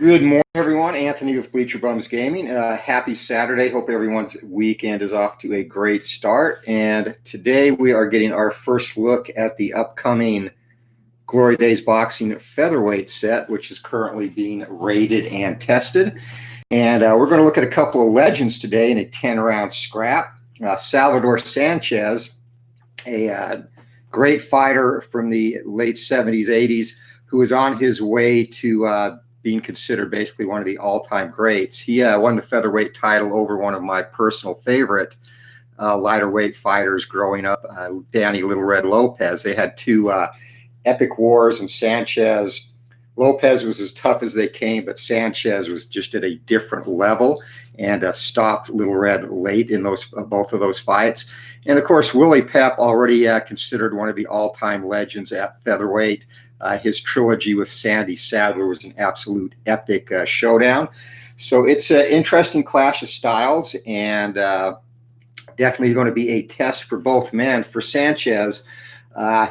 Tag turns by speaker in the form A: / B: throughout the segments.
A: Good morning, everyone. Anthony with Bleacher Bums Gaming. Happy Saturday. Hope everyone's weekend is off to a great start. And today we are getting our first look at the upcoming Glory Days Boxing Featherweight set, which is currently being rated and tested. And we're going to look at a couple of legends today in a 10-round scrap. Salvador Sanchez, a great fighter from the late 70s, 80s, who was on his way to being considered basically one of the all-time greats. He won the featherweight title over one of my personal favorite lighter weight fighters growing up, Danny Little Red Lopez. They had two epic wars, and Lopez was as tough as they came, but Sanchez was just at a different level and stopped Little Red late in both of those fights. And of course, Willie Pep, already considered one of the all-time legends at featherweight. His trilogy with Sandy Sadler was an absolute epic showdown. So it's an interesting clash of styles, and definitely going to be a test for both men. For Sanchez,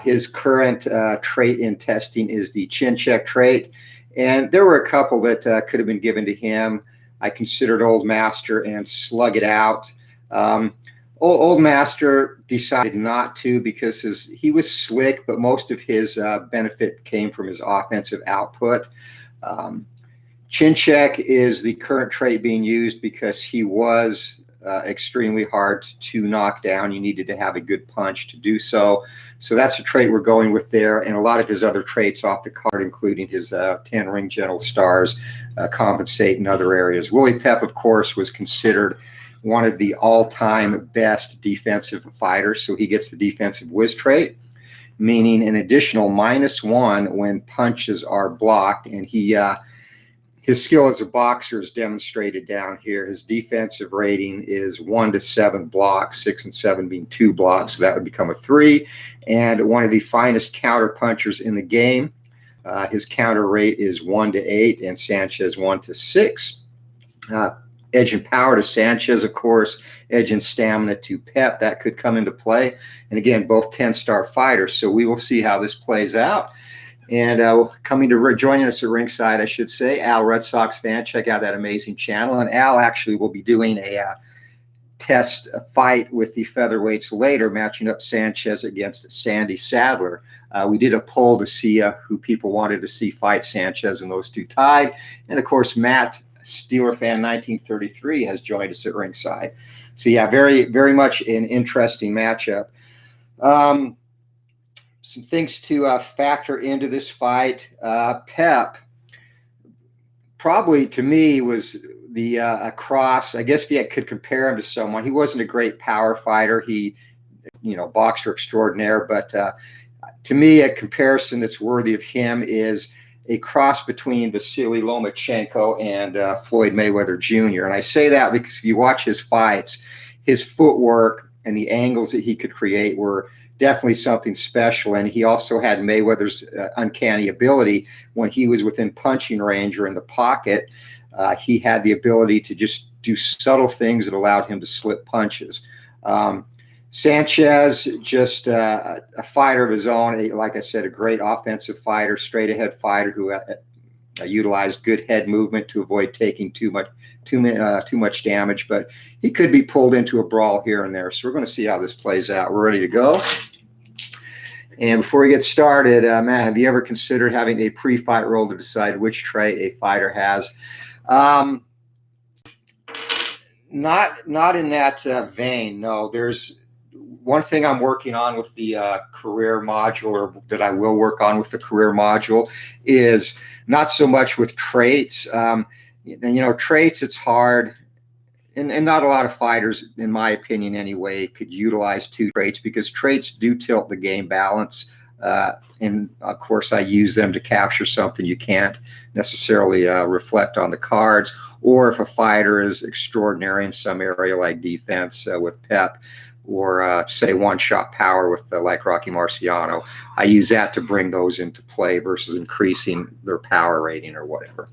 A: his current trait in testing is the chin check trait, and there were a couple that could have been given to him. I considered Old Master and Slug It Out. Old Master decided not to because he was slick, but most of his benefit came from his offensive output. Chin check is the current trait being used because he was extremely hard to knock down. You needed to have a good punch to do so. So that's the trait we're going with there. And a lot of his other traits off the card, including his 10-ring gentle stars, compensate in other areas. Willie Pep, of course, was considered one of the all-time best defensive fighters. So he gets the defensive whiz trait, meaning an additional -1 when punches are blocked. And his skill as a boxer is demonstrated down here. His defensive rating is 1 to 7 blocks, 6 and 7 being 2 blocks. So that would become a 3. And one of the finest counter punchers in the game. His counter rate is 1 to 8 and Sanchez 1 to 6. Edge and power to Sanchez, of course. Edge and stamina to Pep. That could come into play. And again, both 10-star fighters. So we will see how this plays out. And joining us at ringside, I should say, Al, Red Sox fan. Check out that amazing channel. And Al actually will be doing a test fight with the featherweights later, matching up Sanchez against Sandy Sadler. We did a poll to see who people wanted to see fight Sanchez, and those two tied. And of course, Matt, Steeler fan 1933, has joined us at ringside. So yeah, very, very much an interesting matchup. Some things to factor into this fight. Pep, probably to me, was the cross. I guess if you could compare him to someone, he wasn't a great power fighter. He, boxer extraordinaire. But to me, a comparison that's worthy of him is a cross between Vasily Lomachenko and Floyd Mayweather Jr. And I say that because if you watch his fights, his footwork and the angles that he could create were definitely something special. And he also had Mayweather's uncanny ability when he was within punching range or in the pocket. He had the ability to just do subtle things that allowed him to slip punches. Sanchez, just a fighter of his own. Like I said, a great offensive fighter, straight-ahead fighter who utilized good head movement to avoid taking too much damage. But he could be pulled into a brawl here and there. So we're going to see how this plays out. We're ready to go. And before we get started, Matt, have you ever considered having a pre-fight roll to decide which trait a fighter has? Not in that vein. No, there's one thing I'm working on with the career module, or that I will work on with the career module, is not so much with traits. Traits, it's hard. And not a lot of fighters, in my opinion anyway, could utilize 2 traits because traits do tilt the game balance. And, of course, I use them to capture something you can't necessarily reflect on the cards. Or if a fighter is extraordinary in some area like defense with Pep, or say one-shot power with like Rocky Marciano, I use that to bring those into play versus increasing their power rating or whatever.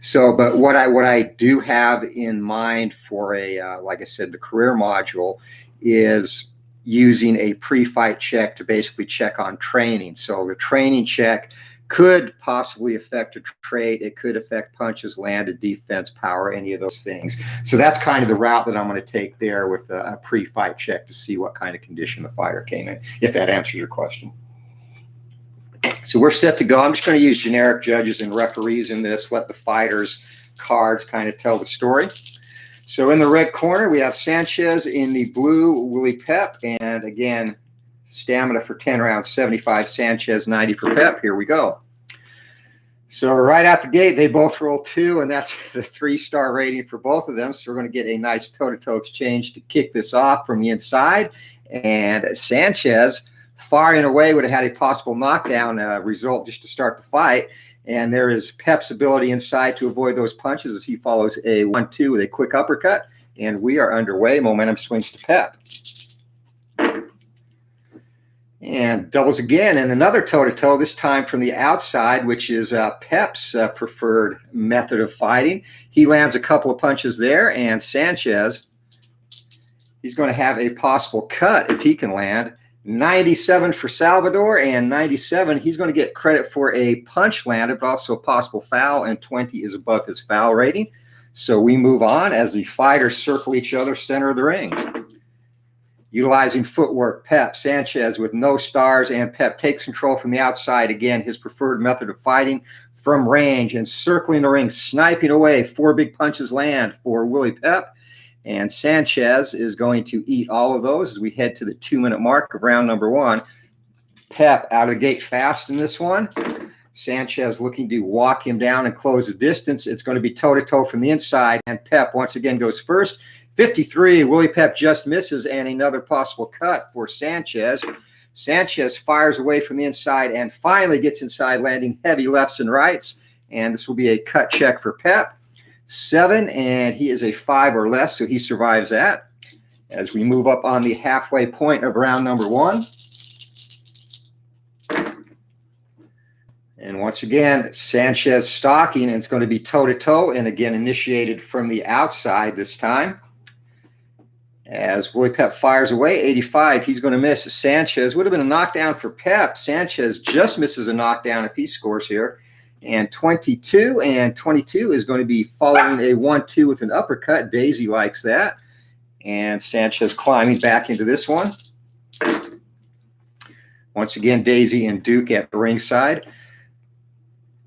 A: So, but what I do have in mind for like I said, the career module is using a pre-fight check to basically check on training. So the training check could possibly affect a trade. It could affect punches landed, defense, power, any of those things. So that's kind of the route that I'm going to take there with a pre-fight check to see what kind of condition the fighter came in, if that answers your question. So we're set to go. I'm just going to use generic judges and referees in this, let the fighters' cards kind of tell the story. So in the red corner, we have Sanchez. In the blue, Willie Pep. And again, stamina for 10 rounds, 75 Sanchez, 90 for Pep. Here we go. So right out the gate, they both roll 2, and that's the 3-star rating for both of them. So we're going to get a nice toe-to-toe exchange to kick this off from the inside. And Sanchez, far and away, would have had a possible knockdown result just to start the fight. And there is Pep's ability inside to avoid those punches as he follows a 1-2 with a quick uppercut. And we are underway. Momentum swings to Pep. And doubles again, and another toe-to-toe, this time from the outside, which is Pep's preferred method of fighting. He lands a couple of punches there, and Sanchez, he's going to have a possible cut if he can land. 97 for Salvador, and 97, he's going to get credit for a punch landed, but also a possible foul, and 20 is above his foul rating. So we move on as the fighters circle each other center of the ring. Utilizing footwork, Pep, Sanchez with no stars, and Pep takes control from the outside. Again, his preferred method of fighting from range and circling the ring, sniping away. 4 big punches land for Willie Pep. And Sanchez is going to eat all of those as we head to the 2-minute mark of round number 1. Pep out of the gate fast in this one. Sanchez looking to walk him down and close the distance. It's going to be toe-to-toe from the inside, and Pep once again goes first. 53, Willie Pep just misses, and another possible cut for Sanchez. Sanchez fires away from the inside and finally gets inside, landing heavy lefts and rights. And this will be a cut check for Pep. 7, and he is a 5 or less, so he survives that. As we move up on the halfway point of round number 1. And once again, Sanchez stalking, and it's going to be toe-to-toe, and again initiated from the outside this time. As Willie Pep fires away, 85, he's going to miss. Sanchez would have been a knockdown for Pep. Sanchez just misses a knockdown if he scores here. And 22, and 22 is going to be following a 1-2 with an uppercut. Daisy likes that. And Sanchez climbing back into this one. Once again, Daisy and Duke at the ringside.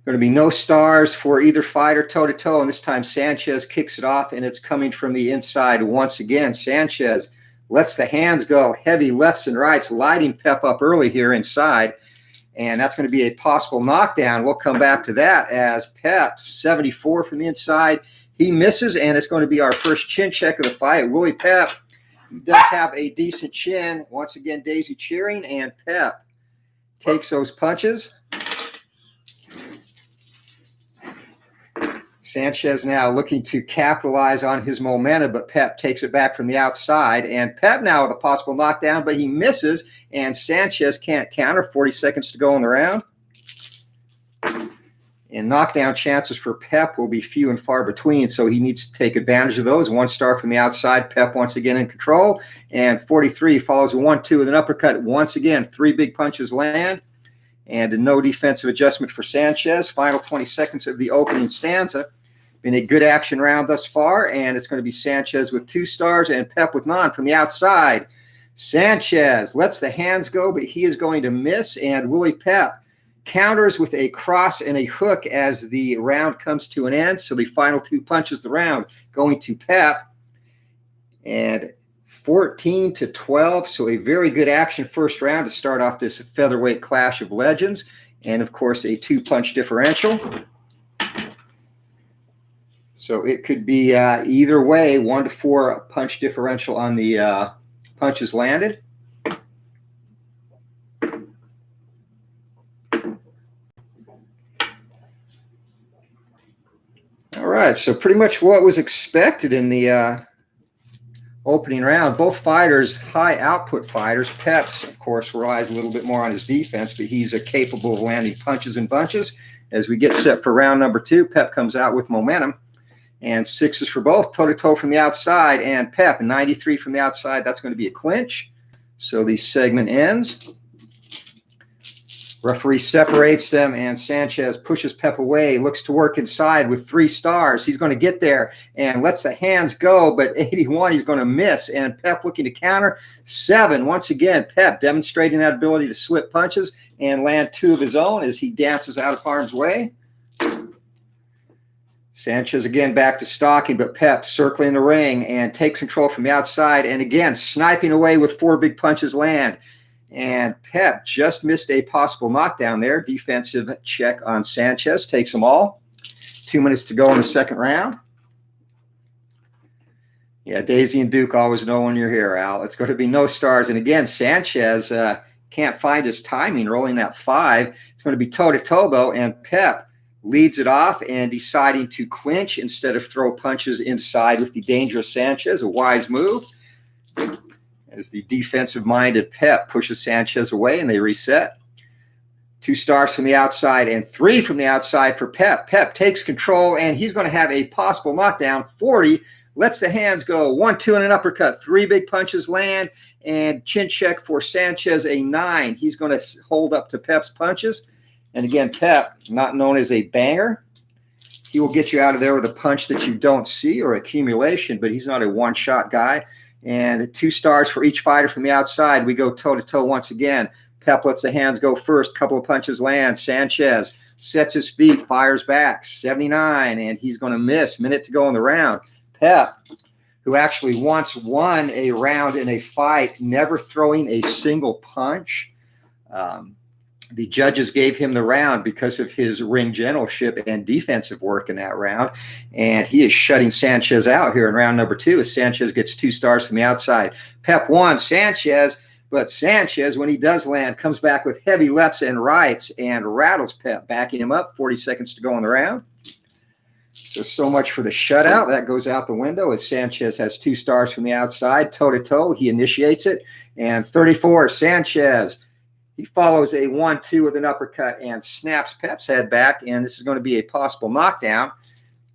A: Going to be no stars for either fighter, toe-to-toe, and this time Sanchez kicks it off, and it's coming from the inside once again. Sanchez lets the hands go, heavy lefts and rights, lighting Pep up early here inside, and that's going to be a possible knockdown. We'll come back to that as Pep, 74 from the inside. He misses, and it's going to be our first chin check of the fight. Willie Pep, he does have a decent chin. Once again, Daisy cheering, and Pep takes those punches. Sanchez now looking to capitalize on his momentum, but Pep takes it back from the outside. And Pep now with a possible knockdown, but he misses, and Sanchez can't counter. 40 seconds to go in the round. And knockdown chances for Pep will be few and far between, so he needs to take advantage of those. 1 star from the outside, Pep once again in control. And 43 follows a 1-2 with an uppercut. Once again, 3 big punches land. And no defensive adjustment for Sanchez. Final 20 seconds of the opening stanza. Been a good action round thus far, and it's going to be Sanchez with 2 stars and Pep with none from the outside. Sanchez lets the hands go, but he is going to miss, and Willie Pep counters with a cross and a hook as the round comes to an end. So the final 2 punches the round going to Pep, and 14-12. So a very good action first round to start off this featherweight clash of legends, and of course a 2-punch differential. So it could be either way, 1-4 punch differential on the punches landed. All right, so pretty much what was expected in the opening round. Both fighters, high output fighters. Pep's, of course, relies a little bit more on his defense, but he's capable of landing punches and bunches. As we get set for round number 2, Pep comes out with momentum. And 6s for both, toe-to-toe from the outside, and Pep, 93 from the outside. That's going to be a clinch. So the segment ends. Referee separates them, and Sanchez pushes Pep away, looks to work inside with 3 stars. He's going to get there and lets the hands go, but 81, he's going to miss, and Pep looking to counter. 7, once again, Pep demonstrating that ability to slip punches and land 2 of his own as he dances out of harm's way. Sanchez again back to stalking, but Pep circling the ring and takes control from the outside, and again sniping away with 4 big punches land. And Pep just missed a possible knockdown there. Defensive check on Sanchez. Takes them all. 2 minutes to go in the second round. Yeah, Daisy and Duke always know when you're here, Al. It's going to be no stars. And again, Sanchez can't find his timing, rolling that 5. It's going to be toe-to-toe, though, and Pep leads it off and deciding to clinch instead of throw punches inside with the dangerous Sanchez. A wise move. As the defensive-minded Pep pushes Sanchez away and they reset. 2 stars from the outside and 3 from the outside for Pep. Pep takes control, and he's going to have a possible knockdown. 40, lets the hands go. 1, 2, and an uppercut. 3 big punches land, and chin check for Sanchez, a 9. He's going to hold up to Pep's punches. And again, Pep, not known as a banger. He will get you out of there with a punch that you don't see or accumulation, but he's not a one-shot guy. And 2 stars for each fighter from the outside. We go toe-to-toe once again. Pep lets the hands go first. Couple of punches land. Sanchez sets his feet, fires back. 79, and he's going to miss. Minute to go in the round. Pep, who actually once won a round in a fight, never throwing a single punch. The judges gave him the round because of his ring generalship and defensive work in that round. And he is shutting Sanchez out here in round number 2 as Sanchez gets 2 stars from the outside. Pep won Sanchez, but Sanchez, when he does land, comes back with heavy lefts and rights and rattles Pep, backing him up. 40 seconds to go in the round. So much for the shutout. That goes out the window as Sanchez has 2 stars from the outside. Toe-to-toe, he initiates it. And 34, Sanchez. He follows a 1-2 with an uppercut and snaps Pep's head back, and this is going to be a possible knockdown.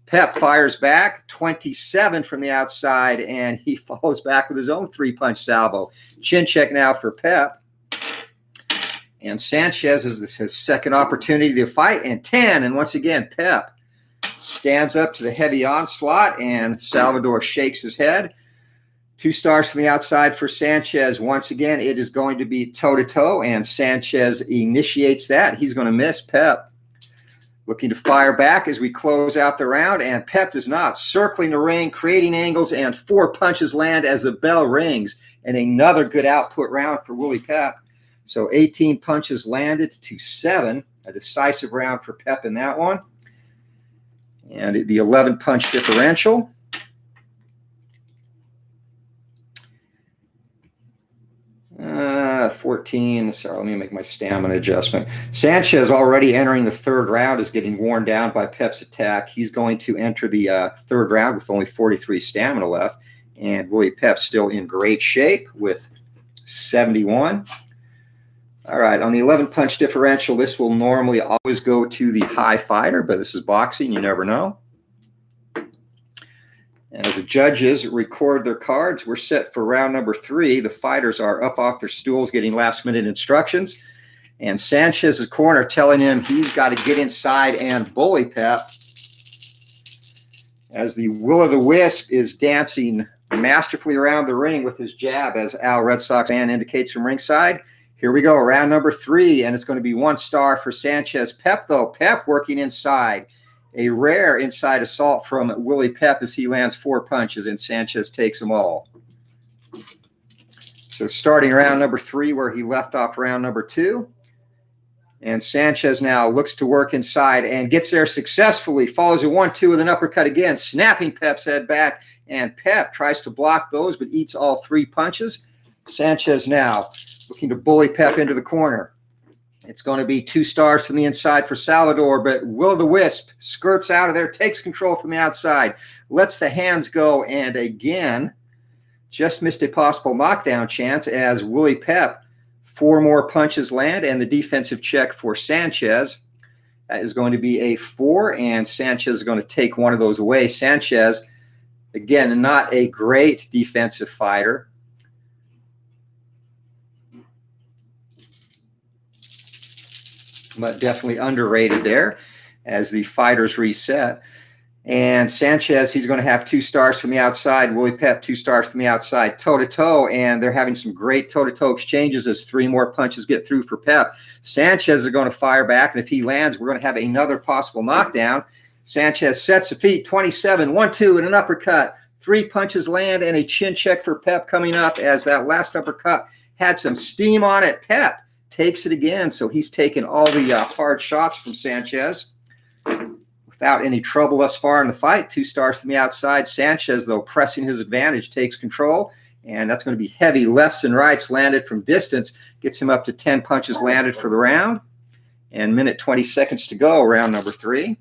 A: Pep fires back, 27 from the outside, and he follows back with his own 3-punch salvo. Chin check now for Pep. And Sanchez is his second opportunity to fight, and 10. And once again, Pep stands up to the heavy onslaught, and Salvador shakes his head. 2 stars from the outside for Sanchez. Once again, it is going to be toe-to-toe, and Sanchez initiates that. He's going to miss. Pep looking to fire back as we close out the round, and Pep does not. Circling the ring, creating angles, and 4 punches land as the bell rings. And another good output round for Willie Pep. So 18 punches landed to 7. A decisive round for Pep in that one. And the 11-punch differential. 14. Sorry, let me make my stamina adjustment. Sanchez already entering the 3rd round is getting worn down by Pep's attack. He's going to enter the 3rd round with only 43 stamina left. And Willie Pep still in great shape with 71. All right, on the 11-punch differential, this will normally always go to the high fighter, but this is boxing. You never know. As the judges record their cards, we're set for round number 3. The fighters are up off their stools getting last-minute instructions. And Sanchez's corner telling him he's got to get inside and bully Pep. As the will-o'-the-wisp is dancing masterfully around the ring with his jab, as Al Red Sox fan indicates from ringside. Here we go, round number 3, and it's going to be 1 star for Sanchez. Pep, though, Pep working inside. A rare inside assault from Willie Pep as he lands 4 punches, and Sanchez takes them all. So starting round number 3 where he left off round number 2. And Sanchez now looks to work inside and gets there successfully. Follows a 1-2 with an uppercut again, snapping Pep's head back. And Pep tries to block those but eats all 3 punches. Sanchez now looking to bully Pep into the corner. It's going to be 2 stars from the inside for Salvador, but will-o'-the-wisp skirts out of there, takes control from the outside, lets the hands go, and again, just missed a possible knockdown chance as Willie Pep, 4 more punches land, and the defensive check for Sanchez. That is going to be a 4, and Sanchez is going to take one of those away. Sanchez, again, not a great defensive fighter. but definitely underrated there as the fighters reset. And Sanchez, he's going to have 2 stars from the outside. Willie Pep, 2 stars from the outside, toe-to-toe, and they're having some great toe-to-toe exchanges as 3 more punches get through for Pep. Sanchez is going to fire back, and if he lands, we're going to have another possible knockdown. Sanchez sets the feet, 27, 1-2, and an uppercut. 3 punches land, and a chin check for Pep coming up as that last uppercut had some steam on it. Pep takes it again, so he's taken all the hard shots from Sanchez without any trouble thus far in the fight. 2 stars from the outside. Sanchez, though, pressing his advantage, takes control, and that's going to be heavy lefts and rights landed from distance. Gets him up to 10 punches landed for the round, and minute 20 seconds to go, round number 3.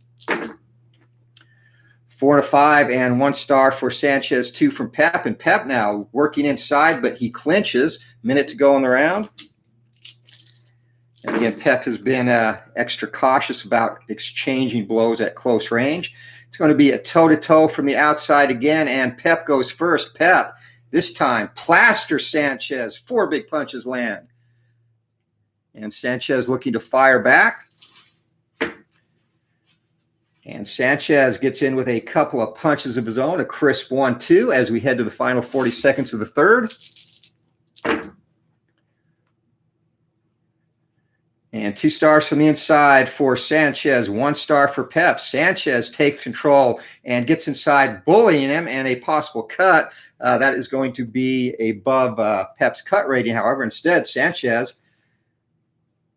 A: 4-5 and 1 star for Sanchez, 2 from Pep, and Pep now working inside, but he clinches. Minute to go in the round. And again, Pep has been extra cautious about exchanging blows at close range. It's going to be a toe-to-toe from the outside again, and Pep goes first. Pep, this time, plasters Sanchez. 4 big punches land. And Sanchez looking to fire back. And Sanchez gets in with a couple of punches of his own, a crisp 1-2 as we head to the final 40 seconds of the third. And 2 stars from the inside for Sanchez, 1 star for Pep. Sanchez takes control and gets inside, bullying him, and a possible cut. That is going to be above Pep's cut rating. However, instead, Sanchez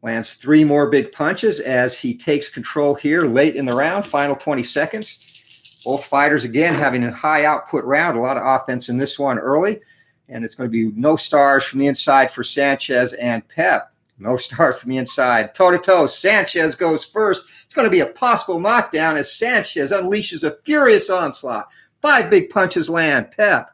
A: lands 3 more big punches as he takes control here late in the round, final 20 seconds. Both fighters, again, having a high output round, a lot of offense in this one early. And it's going to be no stars from the inside for Sanchez and Pep. No stars from the inside. Toe-to-toe, Sanchez goes first. It's going to be a possible knockdown as Sanchez unleashes a furious onslaught. 5 big punches land. Pep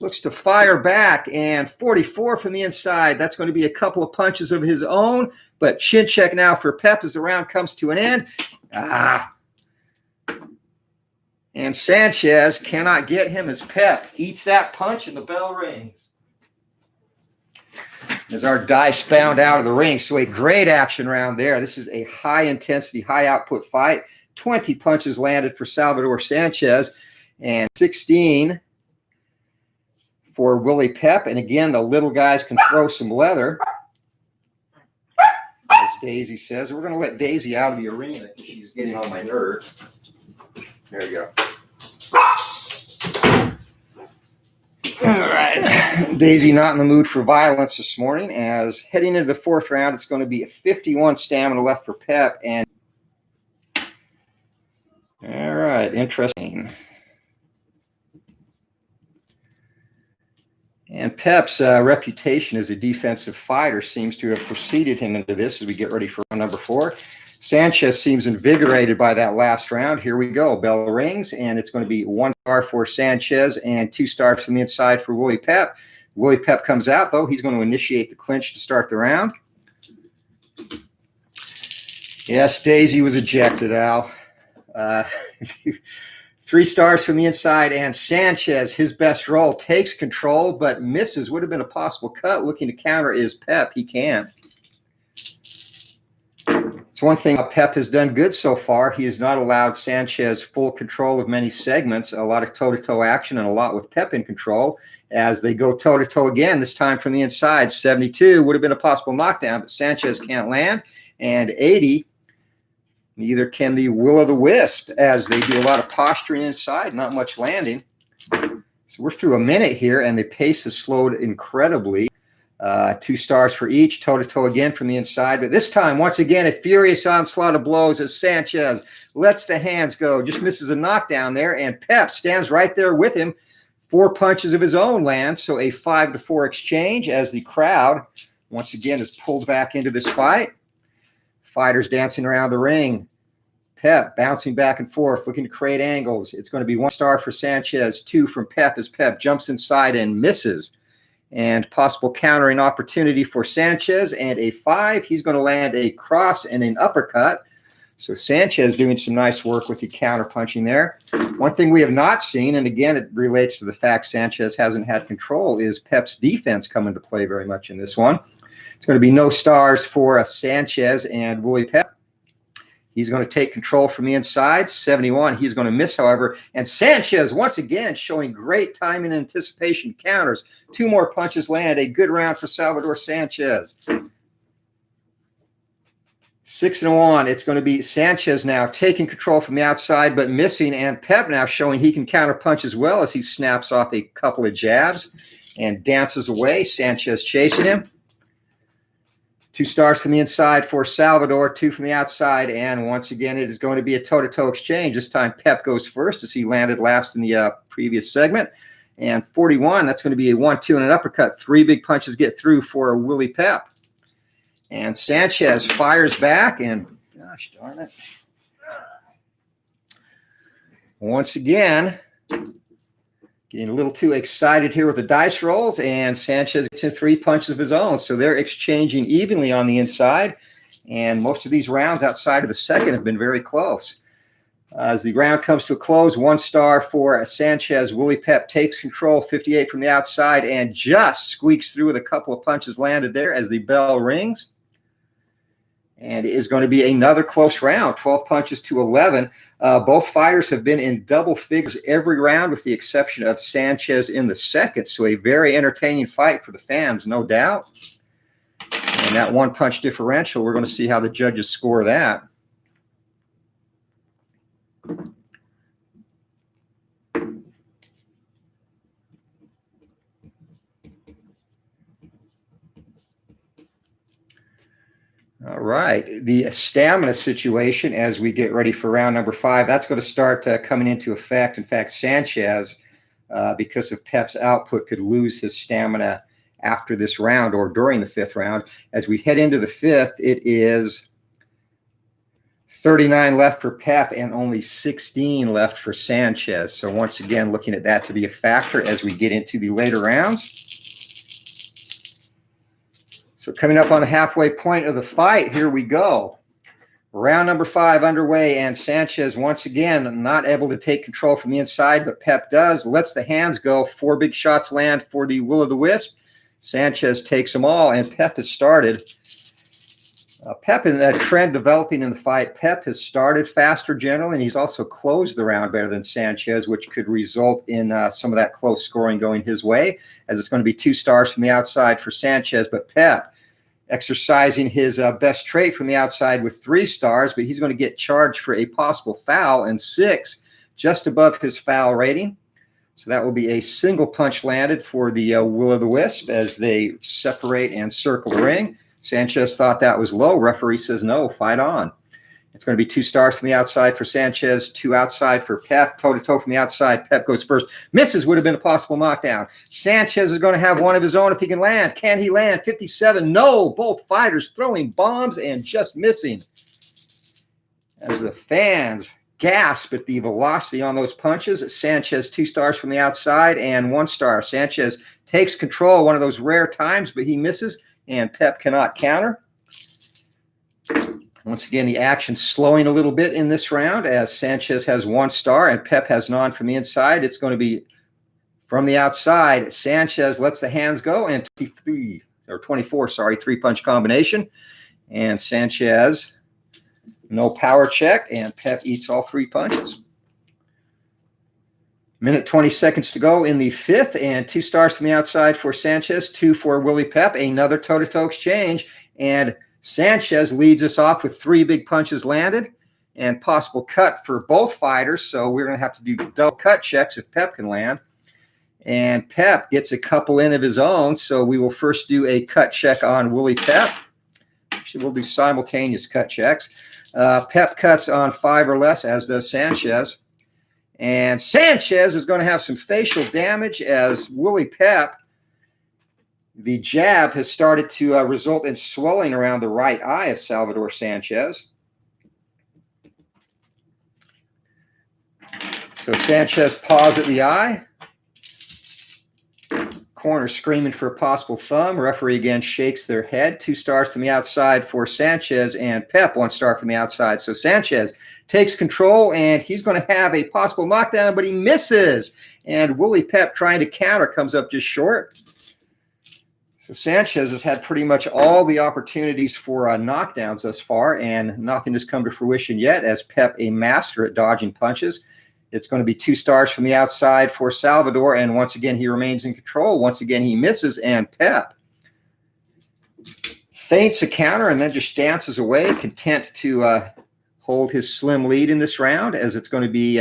A: looks to fire back, and 44 from the inside. That's going to be a couple of punches of his own, but chin check now for Pep as the round comes to an end. And Sanchez cannot get him as Pep eats that punch and the bell rings as our dice bound out of the ring. So a great action round there. This is a high-intensity, high-output fight. 20 punches landed for Salvador Sanchez and 16 for Willie Pep. And again, the little guys can throw some leather, as Daisy says. We're going to let Daisy out of the arena. She's getting on my nerves. There you go. All right. Daisy not in the mood for violence this morning, as heading into the 4th round, it's going to be a 51 stamina left for Pep. And all right, interesting. And Pep's reputation as a defensive fighter seems to have preceded him into this as we get ready for round number 4. Sanchez seems invigorated by that last round. Here we go. Bell rings, and it's going to be 1 star for Sanchez and 2 stars from the inside for Willie Pep. Willie Pep comes out, though. He's going to initiate the clinch to start the round. Yes, Daisy was ejected, Al. 3 stars from the inside, and Sanchez, his best roll, takes control but misses. Would have been a possible cut. Looking to counter is Pep. He can. It's one thing Pep has done good so far. He has not allowed Sanchez full control of many segments, a lot of toe-to-toe action, and a lot with Pep in control as they go toe-to-toe again, this time from the inside. 72 would have been a possible knockdown, but Sanchez can't land. And 80, neither can the will-o'-the-wisp, as they do a lot of posturing inside, not much landing. So we're through a minute here, and the pace has slowed incredibly. 2 stars for each, toe-to-toe again from the inside. But this time, once again, a furious onslaught of blows as Sanchez lets the hands go. Just misses a knockdown there, and Pep stands right there with him. 4 punches of his own land, so a 5-4 exchange as the crowd, once again, is pulled back into this fight. Fighters dancing around the ring. Pep bouncing back and forth, looking to create angles. It's going to be 1 star for Sanchez, 2 from Pep as Pep jumps inside and misses. And possible countering opportunity for Sanchez, and a 5. He's going to land a cross and an uppercut. So Sanchez doing some nice work with the counter punching there. One thing we have not seen, and again, it relates to the fact Sanchez hasn't had control, is Pep's defense come into play very much in this one. It's going to be no stars for Sanchez and Willie Pep. He's going to take control from the inside, 71. He's going to miss, however. And Sanchez, once again, showing great timing and anticipation counters. 2 more punches land. A good round for Salvador Sanchez. 6-1. It's going to be Sanchez now taking control from the outside, but missing. And Pep now showing he can counter punch as well as he snaps off a couple of jabs and dances away. Sanchez chasing him. 2 stars from the inside for Salvador, 2 from the outside, and once again, it is going to be a toe-to-toe exchange. This time, Pep goes first as he landed last in the previous segment. And 41, that's going to be a 1-2 and an uppercut. 3 big punches get through for Willie Pep. And Sanchez fires back, and gosh darn it. Once again, getting a little too excited here with the dice rolls, and Sanchez gets in 3 punches of his own. So they're exchanging evenly on the inside, and most of these rounds outside of the second have been very close. As the round comes to a close, 1 star for Sanchez. Willie Pep takes control, 58 from the outside, and just squeaks through with a couple of punches landed there as the bell rings. And it is going to be another close round, 12 punches to 11. Both fighters have been in double figures every round with the exception of Sanchez in the second. So a very entertaining fight for the fans, no doubt. And that 1-punch differential, we're going to see how the judges score that. All right, the stamina situation as we get ready for round number 5, that's going to start coming into effect. In fact, Sanchez, because of Pep's output, could lose his stamina after this round or during the 5th round. As we head into the 5th, it is 39 left for Pep and only 16 left for Sanchez. So once again, looking at that to be a factor as we get into the later rounds. So coming up on the halfway point of the fight, here we go. Round number 5 underway, and Sanchez once again not able to take control from the inside, but Pep does. Lets the hands go. 4 big shots land for the Will-O-The-Wisp. Sanchez takes them all, and Pep has started. Pep, in that trend developing in the fight, Pep has started faster generally, and he's also closed the round better than Sanchez, which could result in some of that close scoring going his way, as it's going to be 2 stars from the outside for Sanchez, but Pep exercising his best trait from the outside with 3 stars, but he's going to get charged for a possible foul, and 6 just above his foul rating. So that will be a single punch landed for the Will-O-The-Wisp as they separate and circle the ring. Sanchez thought that was low. Referee says no, fight on. It's going to be 2 stars from the outside for Sanchez, 2 outside for Pep. Toe-to-toe from the outside. Pep goes first. Misses, would have been a possible knockdown. Sanchez is going to have one of his own if he can land. Can he land? 57. No. Both fighters throwing bombs and just missing. As the fans gasp at the velocity on those punches. Sanchez 2 stars from the outside and 1 star. Sanchez takes control, one of those rare times, but he misses, and Pep cannot counter. Once again, the action slowing a little bit in this round as Sanchez has 1 star and Pep has none from the inside. It's going to be from the outside. Sanchez lets the hands go, and 24, 3-punch combination. And Sanchez, no power check, and Pep eats all 3 punches. Minute 20 seconds to go in the 5th, and 2 stars from the outside for Sanchez, 2 for Willie Pep. Another toe-to-toe exchange, and Sanchez leads us off with 3 big punches landed and possible cut for both fighters. So we're going to have to do double cut checks if Pep can land. And Pep gets a couple in of his own. So we will first do a cut check on Willie Pep. Actually, we'll do simultaneous cut checks. Pep cuts on 5 or less, as does Sanchez. And Sanchez is going to have some facial damage as Willie Pep, the jab has started to result in swelling around the right eye of Salvador Sanchez. So Sanchez paws at the eye. Corner screaming for a possible thumb. Referee again shakes their head. 2 stars from the outside for Sanchez, and Pep 1 star from the outside. So Sanchez takes control, and he's going to have a possible knockdown, but he misses. And Willie Pep trying to counter comes up just short. So Sanchez has had pretty much all the opportunities for knockdowns thus far, and nothing has come to fruition yet, as Pep, a master at dodging punches. It's going to be 2 stars from the outside for Salvador, and once again, he remains in control. Once again, he misses, and Pep feints a counter and then just dances away, content to hold his slim lead in this round, as it's going to be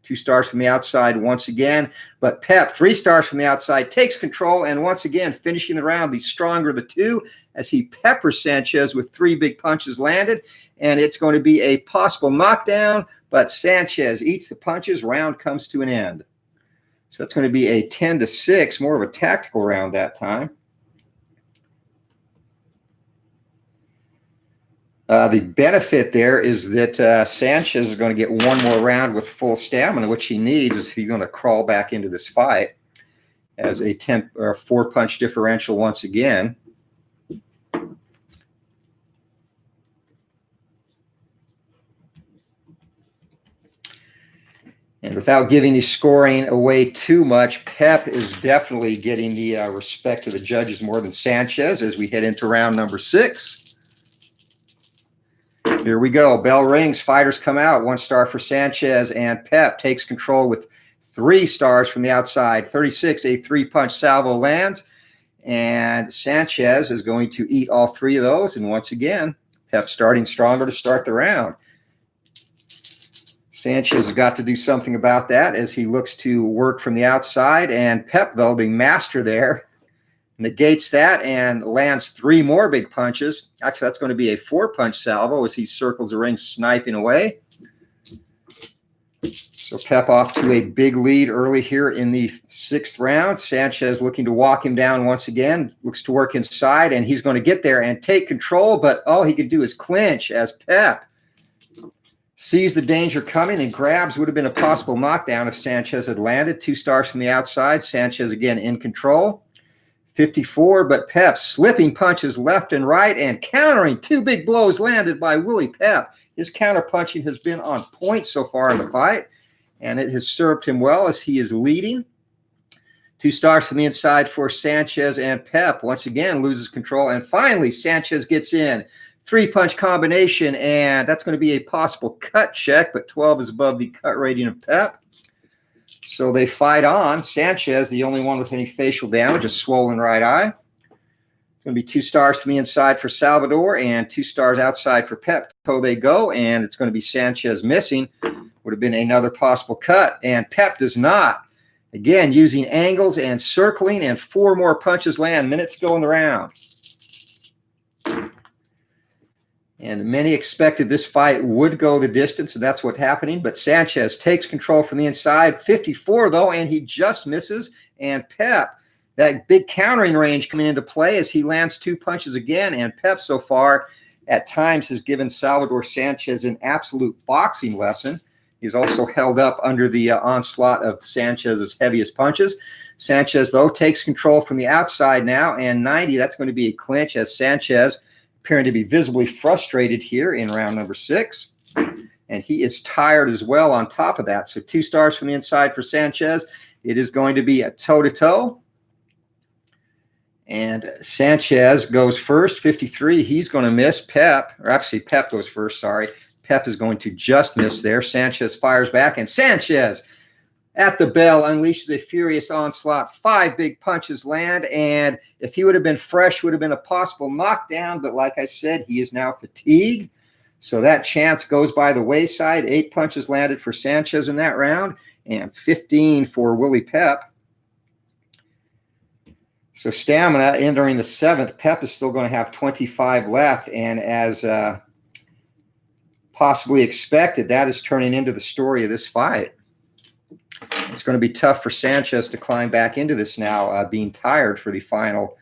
A: 2 stars from the outside once again. But Pep, 3 stars from the outside, takes control, and once again, finishing the round, the stronger of the two, as he peppers Sanchez with 3 big punches landed. And it's going to be a possible knockdown, but Sanchez eats the punches. Round comes to an end. So it's going to be a 10-6, more of a tactical round that time. The benefit there is that Sanchez is going to get one more round with full stamina, which he needs if he's going to crawl back into this fight as a 10 or 4-punch differential once again. And without giving the scoring away too much, Pep is definitely getting the respect of the judges more than Sanchez as we head into round number 6. Here we go. Bell rings. Fighters come out. 1 star for Sanchez, and Pep takes control with 3 stars from the outside. 36, a 3-punch salvo lands, and Sanchez is going to eat all 3 of those. And once again, Pep starting stronger to start the round. Sanchez has got to do something about that as he looks to work from the outside, and Pep, though, the master there, negates that and lands 3 more big punches. Actually, that's going to be a 4-punch salvo as he circles the ring, sniping away. So Pep off to a big lead early here in the 6th round. Sanchez looking to walk him down once again, looks to work inside, and he's going to get there and take control, but all he can do is clinch as Pep sees the danger coming and grabs. Would have been a possible knockdown if Sanchez had landed. 2 stars from the outside. Sanchez again in control. 54, but Pep slipping punches left and right and countering 2 big blows landed by Willie Pep. His counter punching has been on point so far in the fight, and it has served him well as he is leading. 2 stars from the inside for Sanchez, and Pep once again loses control, and finally Sanchez gets in. 3-punch combination, and that's going to be a possible cut check, but 12 is above the cut rating of Pep. So they fight on. Sanchez, the only one with any facial damage, a swollen right eye. It's going to be 2 stars from the inside for Salvador and 2 stars outside for Pep. So they go, and it's going to be Sanchez missing. Would have been another possible cut, and Pep does not. Again, using angles and circling, and 4 more punches land. Minute to go in the round. And many expected this fight would go the distance, and that's what's happening. But Sanchez takes control from the inside. 54, though, and he just misses. And Pep, that big countering range coming into play as he lands 2 punches again. And Pep so far at times has given Salvador Sanchez an absolute boxing lesson. He's also held up under the onslaught of Sanchez's heaviest punches. Sanchez, though, takes control from the outside now. And 90, that's going to be a clinch as Sanchez appearing to be visibly frustrated here in round number 6. And he is tired as well on top of that. So 2 stars from the inside for Sanchez. It is going to be a toe-to-toe. And Sanchez goes first, 53. He's going to miss. Pep, or actually Pep goes first, sorry. Pep is going to just miss there. Sanchez fires back, and Sanchez at the bell unleashes a furious onslaught. 5 big punches land, and if he would have been fresh, would have been a possible knockdown. But like I said, he is now fatigued. So that chance goes by the wayside. 8 punches landed for Sanchez in that round, and 15 for Willie Pep. So stamina entering the 7th. Pep is still going to have 25 left, and as possibly expected, that is turning into the story of this fight. It's going to be tough for Sanchez to climb back into this now, being tired for the final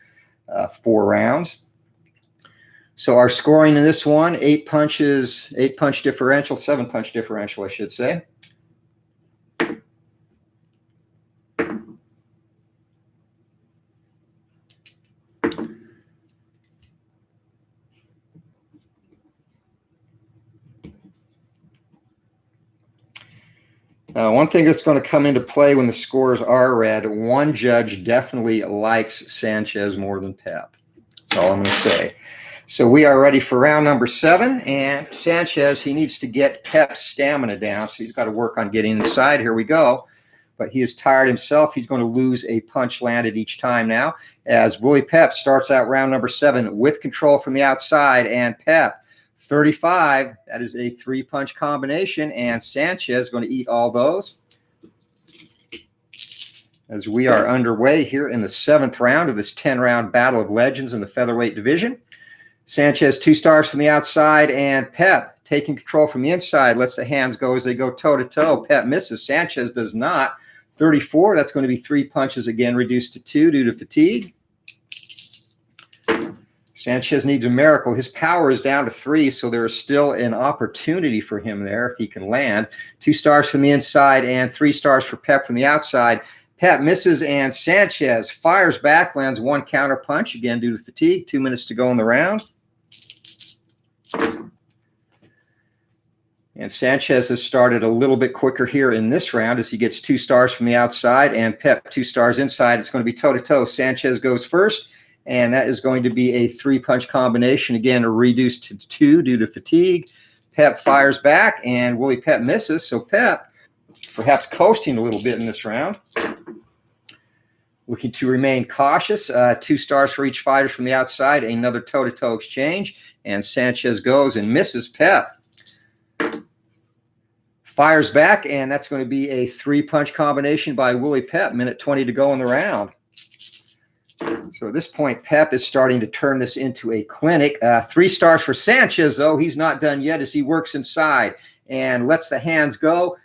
A: 4 rounds. So our scoring in this one, 8 punches, 8-punch differential, 7-punch differential, I should say. One thing that's going to come into play when the scores are read, one judge definitely likes Sanchez more than Pep. That's all I'm going to say. So we are ready for round number 7, and Sanchez, he needs to get Pep's stamina down, so he's got to work on getting inside. Here we go. But he is tired himself. He's going to lose a punch landed each time now, as Willie Pep starts out round number 7 with control from the outside, and Pep 35, that is a 3-punch combination, and Sanchez is going to eat all those. As we are underway here in the 7th round of this 10-round battle of legends in the featherweight division. Sanchez 2 stars from the outside, and Pep taking control from the inside, lets the hands go as they go toe-to-toe. Pep misses. Sanchez does not. 34, that's going to be 3 punches again, reduced to 2 due to fatigue. Sanchez needs a miracle. His power is down to 3, so there is still an opportunity for him there if he can land. 2 stars from the inside and 3 stars for Pep from the outside. Pep misses, and Sanchez fires back, lands 1 counter punch, again due to fatigue. 2 minutes to go in the round. And Sanchez has started a little bit quicker here in this round as he gets 2 stars from the outside and Pep 2 stars inside. It's going to be toe-to-toe. Sanchez goes first, and that is going to be a 3-punch combination, again reduced to 2 due to fatigue. Pep fires back, and Willie Pep misses, so Pep perhaps coasting a little bit in this round. Looking to remain cautious. 2 stars for each fighter from the outside, another toe-to-toe exchange, and Sanchez goes and misses. Pep fires back, and that's going to be a 3-punch combination by Willie Pep. Minute 20 to go in the round. So at this point, Pep is starting to turn this into a clinic. 3 stars for Sanchez, though. He's not done yet as he works inside and lets the hands go.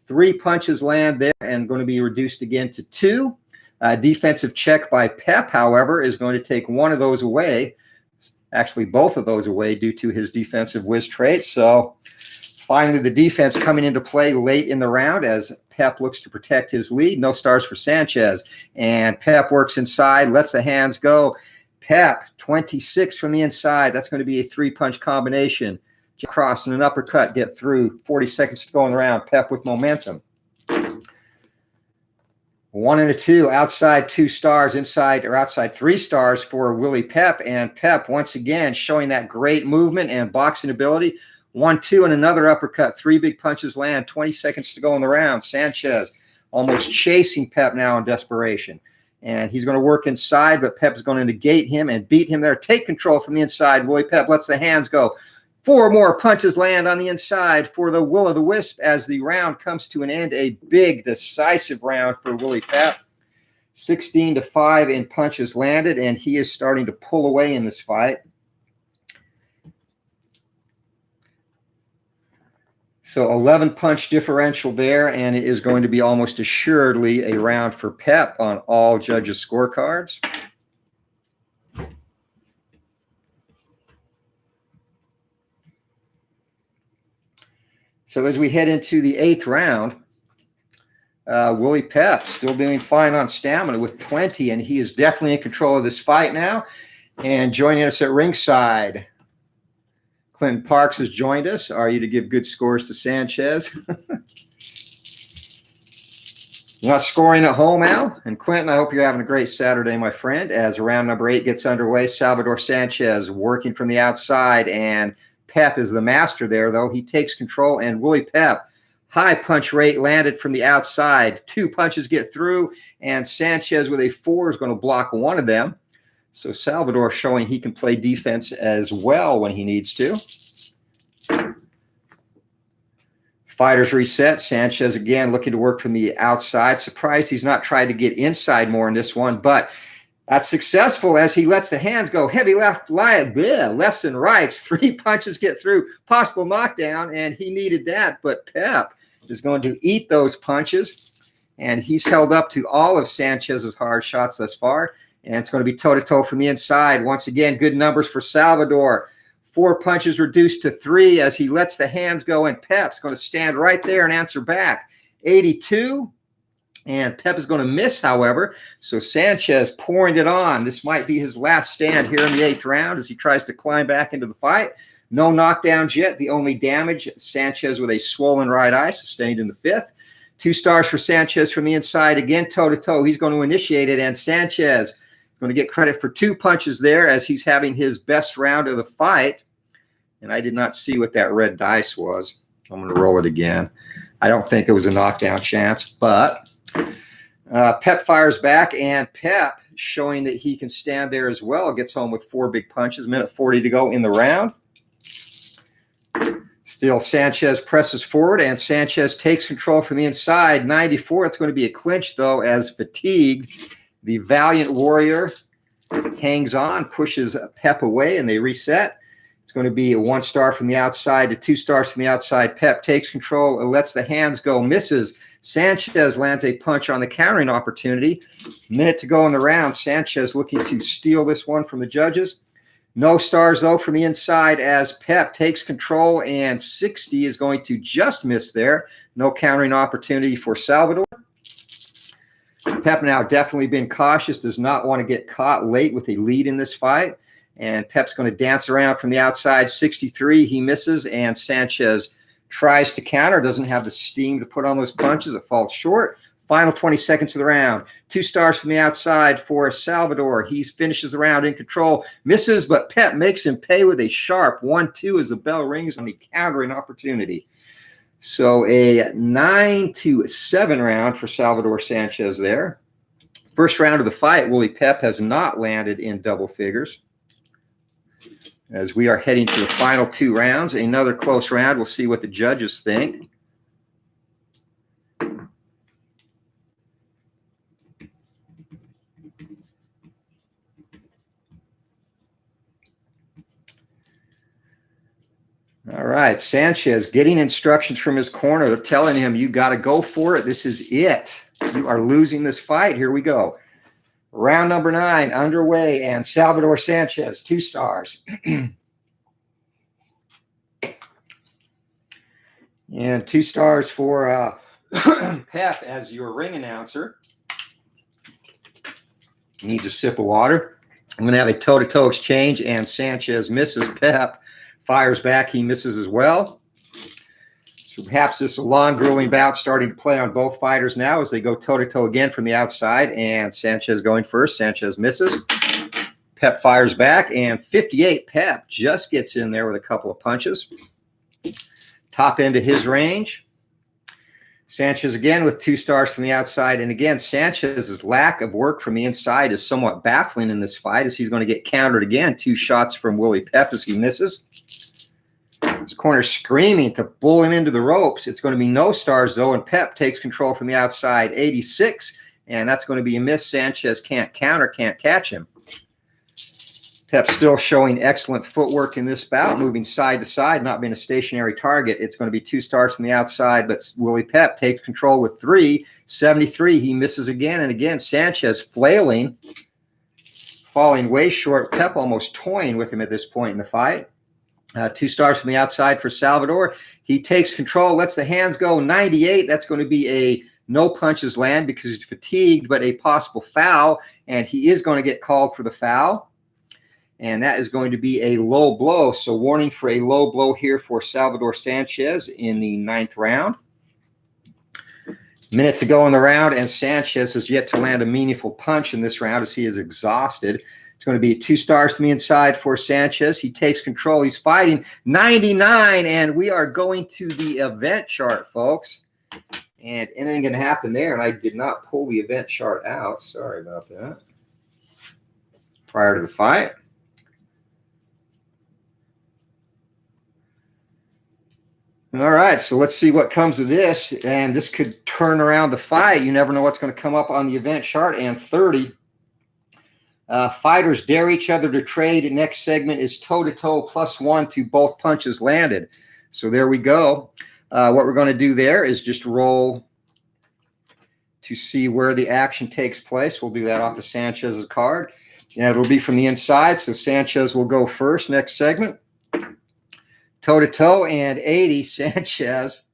A: 3 punches land there and going to be reduced again to 2. Defensive check by Pep, however, is going to take 1 of those away. Actually, both of those away due to his defensive whiz trait. So finally, the defense coming into play late in the round as Pep looks to protect his lead. No stars for Sanchez. And Pep works inside, lets the hands go. Pep, 26 from the inside. That's going to be a 3-punch combination. Cross and an uppercut get through. 40 seconds to go in the round. Pep with momentum. 1 and a 2. Outside 2 stars. Inside or outside 3 stars for Willie Pep. And Pep once again showing that great movement and boxing ability. 1-2 and another uppercut. 3 big punches land. 20 seconds to go in the round. Sanchez almost chasing Pep now in desperation. And he's going to work inside, but Pep's going to negate him and beat him there. Take control from the inside. Willie Pep lets the hands go. 4 more punches land on the inside for the Will-O-The-Wisp as the round comes to an end. A big, decisive round for Willie Pep. 16-5 in punches landed, and he is starting to pull away in this fight. So 11-punch differential there, and it is going to be almost assuredly a round for Pep on all judges' scorecards. So as we head into the 8th round, Willie Pep still doing fine on stamina with 20, and he is definitely in control of this fight now. And joining us at ringside, Clinton Parks has joined us. Are you to give good scores to Sanchez? Not scoring at home, Al? And Clinton, I hope you're having a great Saturday, my friend, as round number 8 gets underway. Salvador Sanchez working from the outside, and Pep is the master there, though. He takes control, and Willie Pep, high punch rate landed from the outside. 2 punches get through, and Sanchez with a 4 is going to block 1 of them. So Salvador showing he can play defense as well when he needs to. Fighters reset. Sanchez again looking to work from the outside. Surprised he's not tried to get inside more in this one, but that's successful as he lets the hands go. Heavy left, lefts and rights. 3 punches get through. Possible knockdown, and he needed that, but Pep is going to eat those punches, and he's held up to all of Sanchez's hard shots thus far. And it's going to be toe-to-toe from the inside. Once again, good numbers for Salvador. 4 punches reduced to 3 as he lets the hands go, and Pep's going to stand right there and answer back. 82, and Pep is going to miss, however. So Sanchez pouring it on. This might be his last stand here in the 8th round as he tries to climb back into the fight. No knockdowns yet. The only damage, Sanchez with a swollen right eye, sustained in the 5th. 2 stars for Sanchez from the inside. Again, toe-to-toe. He's going to initiate it, and Sanchez is going to get credit for 2 punches there as he's having his best round of the fight. And I did not see what that red dice was. I'm going to roll it again. I don't think it was a knockdown chance, but Pep fires back, and Pep, showing that he can stand there as well, gets home with 4 big punches. Minute 40 to go in the round. Still, Sanchez presses forward, and Sanchez takes control from the inside. 94. It's going to be a clinch, though, as Fatigued, the valiant warrior, hangs on, pushes Pep away, and they reset. It's going to be a 1 star from the outside to 2 stars from the outside. Pep takes control and lets the hands go, misses. Sanchez lands a punch on the countering opportunity. Minute to go in the round. Sanchez looking to steal this one from the judges. No stars, though, from the inside as Pep takes control, and 60 is going to just miss there. No countering opportunity for Salvador. Pep now definitely been cautious, does not want to get caught late with a lead in this fight. And Pep's going to dance around from the outside. 63, he misses, and Sanchez tries to counter, doesn't have the steam to put on those punches. It falls short. Final 20 seconds of the round. 2 stars from the outside for Salvador. He finishes the round in control. Misses, but Pep makes him pay with a sharp 1-2 as the bell rings on the countering opportunity. So a 9-7 round for Salvador Sanchez there. First round of the fight, Willie Pep has not landed in double figures. As we are heading to the final 2 rounds, another close round. We'll see what the judges think. All right, Sanchez getting instructions from his corner. They're telling him, you got to go for it. This is it. You are losing this fight. Here we go. Round number 9 underway, and Salvador Sanchez, 2 stars. And 2 stars for Pep as your ring announcer. Needs a sip of water. I'm going to have a toe-to-toe exchange, and Sanchez misses. Pep fires back. He misses as well. So perhaps this long, grueling bout starting to play on both fighters now as they go toe-to-toe again from the outside, and Sanchez going first. Sanchez misses. Pep fires back, and 58, Pep just gets in there with a couple of punches. Top end of his range. Sanchez again with 2 stars from the outside. And again, Sanchez's lack of work from the inside is somewhat baffling in this fight as he's going to get countered again. 2 shots from Willie Pep as he misses. His corner screaming to bull him into the ropes. It's going to be no stars, though, and Pep takes control from the outside. 86, and that's going to be a miss. Sanchez can't counter, can't catch him. Pep still showing excellent footwork in this bout, moving side to side, not being a stationary target. It's going to be 2 stars from the outside, but Willie Pep takes control with 3. 73, he misses again and again. Sanchez flailing, falling way short. Pep almost toying with him at this point in the fight. 2 stars from the outside for Salvador. He takes control, lets the hands go. 98, that's going to be a no punches land because he's fatigued, but a possible foul, and he is going to get called for the foul. And that is going to be a low blow. So warning for a low blow here for Salvador Sanchez in the 9th round. Minute to go in the round, and Sanchez has yet to land a meaningful punch in this round as he is exhausted. It's going to be 2 stars from the inside for Sanchez. He takes control. He's fighting. 99, and we are going to the event chart, folks. And anything can happen there, and I did not pull the event chart out. Sorry about that. Prior to the fight. All right, so let's see what comes of this, and this could turn around the fight. You never know what's going to come up on the event chart. And 30, fighters dare each other to trade. Next segment is toe-to-toe +1 to both punches landed. So there we go. What we're going to do there is just roll to see where the action takes place. We'll do that off of Sanchez's card. And it'll be from the inside, so Sanchez will go first next segment. Toe-to-toe, and 80, Sanchez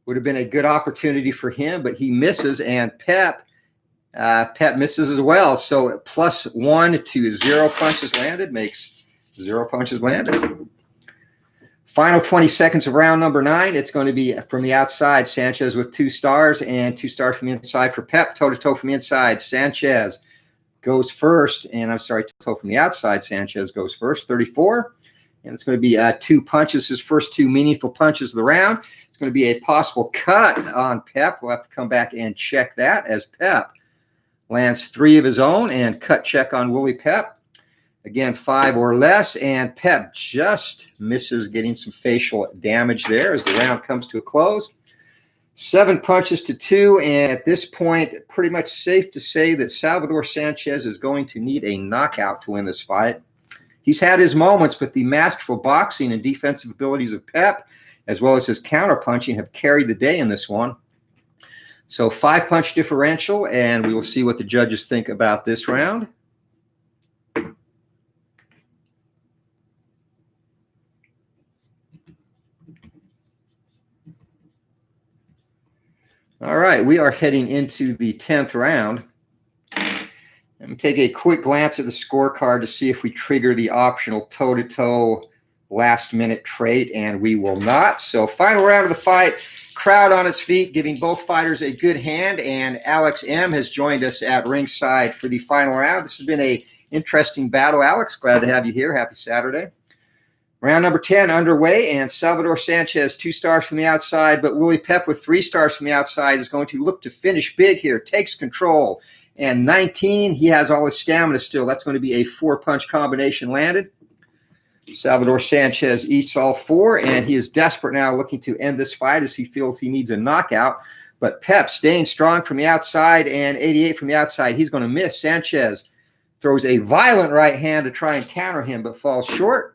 A: would have been a good opportunity for him, but he misses, and Pep misses as well. So +1 to 0 punches landed makes 0 punches landed. Final 20 seconds of round number 9. It's going to be from the outside, Sanchez with 2 stars and 2 stars from the inside for Pep. Toe-to-toe from the inside, Sanchez goes first. And I'm sorry, toe from the outside, Sanchez goes first, 34. And it's going to be 2 punches, his first 2 meaningful punches of the round. It's going to be a possible cut on Pep. We'll have to come back and check that as Pep lands 3 of his own and cut check on Willie Pep. Again, 5 or less, and Pep just misses getting some facial damage there as the round comes to a close. 7 punches to 2, and at this point, pretty much safe to say that Salvador Sanchez is going to need a knockout to win this fight. He's had his moments, but the masterful boxing and defensive abilities of Pep, as well as his counterpunching, have carried the day in this one. So 5-punch differential, and we will see what the judges think about this round. All right, we are heading into the 10th round. Let me take a quick glance at the scorecard to see if we trigger the optional toe-to-toe last-minute trait, and we will not. So final round of the fight, crowd on its feet, giving both fighters a good hand, and Alex M. has joined us at ringside for the final round. This has been an interesting battle, Alex. Glad to have you here. Happy Saturday. Round number 10 underway, and Salvador Sanchez, 2 stars from the outside, but Willie Pep with 3 stars from the outside is going to look to finish big here, takes control. And 19, he has all his stamina still. That's going to be a 4-punch combination landed. Salvador Sanchez eats all 4, and he is desperate now, looking to end this fight as he feels he needs a knockout. But Pep staying strong from the outside, and 88 from the outside. He's going to miss. Sanchez throws a violent right hand to try and counter him, but falls short.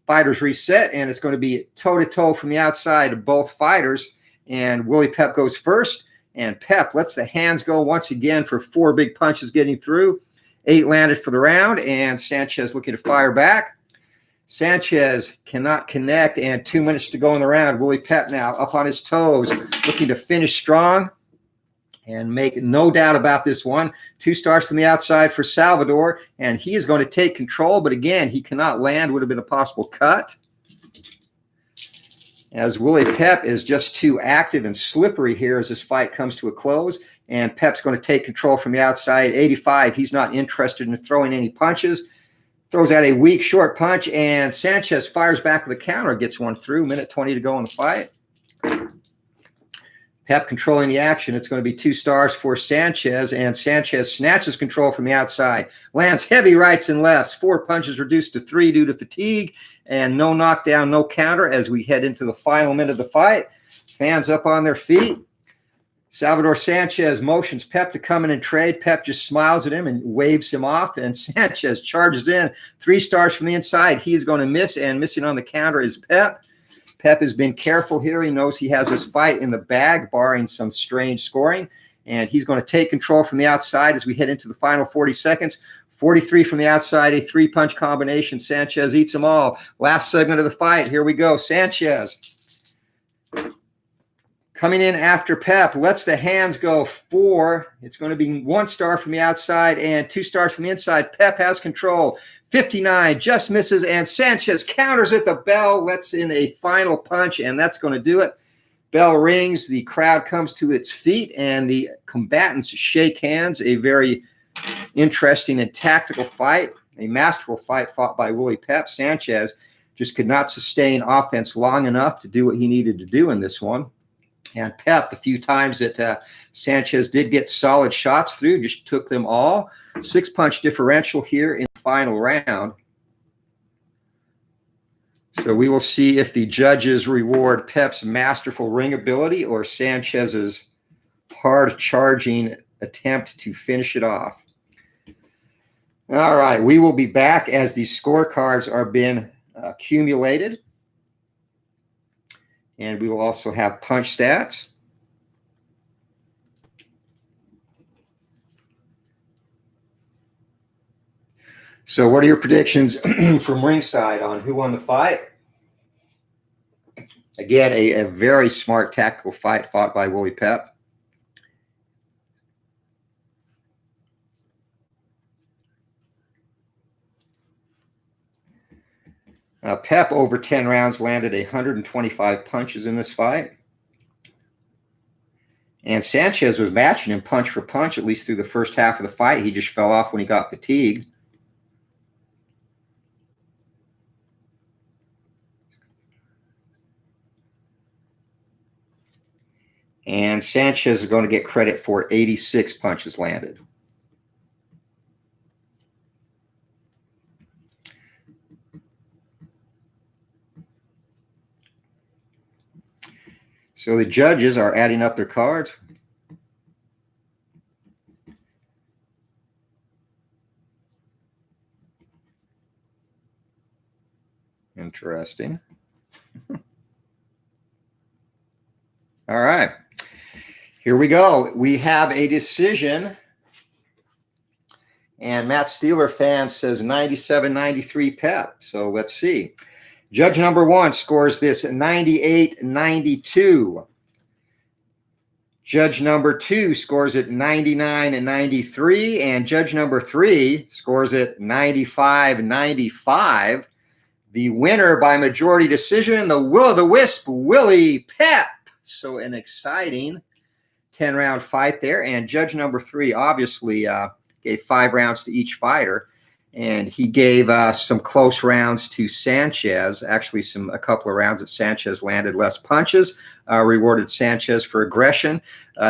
A: Fighters reset, and it's going to be toe-to-toe from the outside of both fighters. And Willie Pep goes first, and Pep lets the hands go once again for 4 big punches getting through. 8 landed for the round, and Sanchez looking to fire back. Sanchez cannot connect, and 2 minutes to go in the round. Willie Pep now up on his toes, looking to finish strong and make no doubt about this one. 2 stars from the outside for Salvador, and he is going to take control, but again, he cannot land. Would have been a possible cut. As Willie Pep is just too active and slippery here as this fight comes to a close, and Pep's going to take control from the outside. 85, he's not interested in throwing any punches. Throws out a weak, short punch, and Sanchez fires back with a counter, gets one through. Minute 20 to go in the fight. Pep controlling the action. It's going to be 2 stars for Sanchez, and Sanchez snatches control from the outside. Lands heavy rights and lefts. 4 punches reduced to 3 due to fatigue, and no knockdown, no counter as we head into the final minute of the fight. Fans up on their feet. Salvador Sanchez motions Pep to come in and trade. Pep just smiles at him and waves him off, and Sanchez charges in. 3 stars from the inside. He's going to miss, and missing on the counter is Pep. Pep has been careful here. He knows he has his fight in the bag, barring some strange scoring. And he's going to take control from the outside as we head into the final 40 seconds. 43 from the outside, a 3-punch combination. Sanchez eats them all. Last segment of the fight. Here we go. Sanchez coming in after Pep. Lets the hands go 4. It's going to be 1 star from the outside and 2 stars from the inside. Pep has control. 59, just misses, and Sanchez counters at the bell, lets in a final punch, and that's going to do it. Bell rings, the crowd comes to its feet, and the combatants shake hands. A very interesting and tactical fight, a masterful fight fought by Willie Pep. Sanchez just could not sustain offense long enough to do what he needed to do in this one. And Pep, the few times that Sanchez did get solid shots through, just took them all. 6-punch differential here in the final round. So we will see if the judges reward Pep's masterful ring ability or Sanchez's hard-charging attempt to finish it off. All right, we will be back as the scorecards are being accumulated. And we will also have punch stats. So what are your predictions from ringside on who won the fight? Again, a very smart tactical fight fought by Willie Pep. Pep over 10 rounds landed 125 punches in this fight. And Sanchez was matching him punch for punch, at least through the first half of the fight. He just fell off when he got fatigued. And Sanchez is going to get credit for 86 punches landed. So the judges are adding up their cards. Interesting. All right. Here we go. We have a decision. And Matt Steeler fan says 97-93 Pep. So let's see. Judge number 1 scores this 98-92. Judge number 2 scores it 99-93. And judge number 3 scores it 95-95. The winner by majority decision, the Will-o'-the-Wisp, Willie Pep. So an exciting 10-round fight there. And judge number 3 obviously gave 5 rounds to each fighter. And he gave some close rounds to Sanchez. Actually, a couple of rounds that Sanchez landed less punches, rewarded Sanchez for aggression.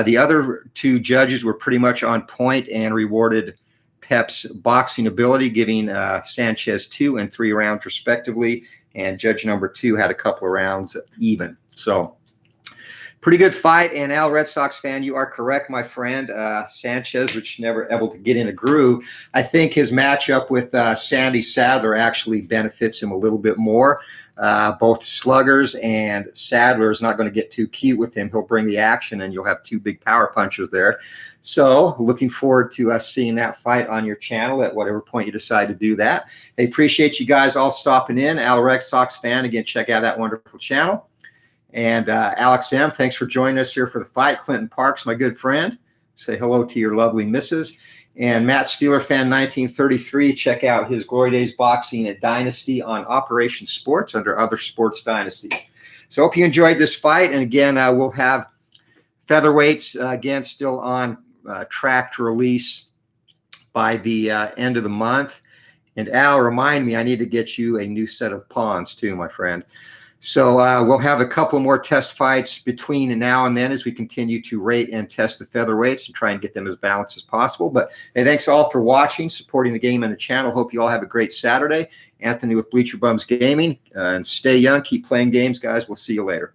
A: The other 2 judges were pretty much on point and rewarded Pep's boxing ability, giving Sanchez 2 and 3 rounds respectively. And judge number 2 had a couple of rounds even. So pretty good fight. And Al, Red Sox fan, you are correct, my friend. Sanchez, which never able to get in a groove. I think his matchup with Sandy Sadler actually benefits him a little bit more. Both sluggers, and Sadler is not going to get too cute with him. He'll bring the action, and you'll have 2 big power punchers there. So looking forward to us seeing that fight on your channel at whatever point you decide to do that. I appreciate you guys all stopping in. Al, Red Sox fan, again, check out that wonderful channel. And Alex M., thanks for joining us here for the fight. Clinton Parks, my good friend, say hello to your lovely missus. And Matt Steeler fan 1933, check out his Glory Days Boxing at Dynasty on Operation Sports under Other Sports Dynasties. So hope you enjoyed this fight. And again, we'll have featherweights, again, still on track to release by the end of the month. And Al, remind me, I need to get you a new set of pawns too, my friend. So we'll have a couple more test fights between now and then as we continue to rate and test the featherweights and try and get them as balanced as possible. But hey, thanks all for watching, supporting the game and the channel. Hope you all have a great Saturday. Anthony with Bleacher Bums Gaming. And stay young, keep playing games, guys. We'll see you later.